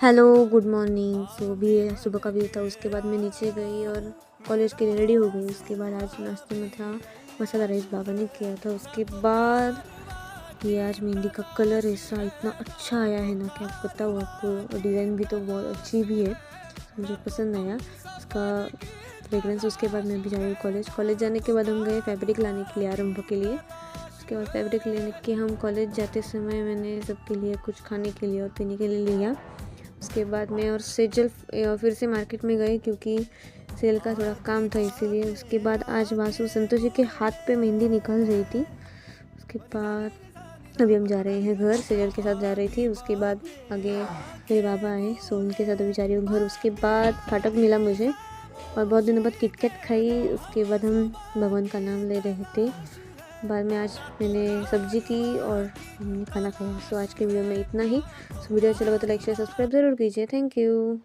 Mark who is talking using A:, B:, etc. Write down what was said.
A: Hello, good morning. सो भी सुबह का व्यू था। उसके बाद मैं नीचे गई और कॉलेज के लिए रेडी हो गई। उसके बाद आज नाश्ते में था मसाला राइस, बाबा ने किया था। उसके बाद ये आज मेहंदी का कलर ऐसा इतना अच्छा आया है ना, क्या बताऊँ आपको। डिज़ाइन भी तो बहुत अच्छी भी है, मुझे पसंद आया उसका फ्रेगरेंस। उसके बाद मैं भी जा रही हूँ कॉलेज जाने के बाद हम गए फैब्रिक लाने के लिए, आरंभ के लिए। उसके बाद फैब्रिक लेने के हम कॉलेज जाते समय मैंने सबके लिए कुछ खाने के लिए और पीने के लिए लिया। उसके बाद मैं और सेजल फिर से मार्केट में गए क्योंकि सेल का थोड़ा काम था इसीलिए। उसके बाद आज वासु संतोष जी के हाथ पे मेहंदी निकल रही थी। उसके बाद अभी हम जा रहे हैं घर, सेजल के साथ जा रही थी। उसके बाद आगे मेरे बाबा आए, सो उनके साथ अभी जा रही हूँ घर। उसके बाद फाटक मिला मुझे और बहुत दिनों बाद किटकैट खाई। उसके बाद हम भगवान का नाम ले रहे थे। बाद में आज मैंने सब्जी की और हमने खाना खाया। सो आज के वीडियो में इतना ही। सो वीडियो अच्छा लगा तो लाइक शेयर सब्सक्राइब ज़रूर कीजिए। Thank you.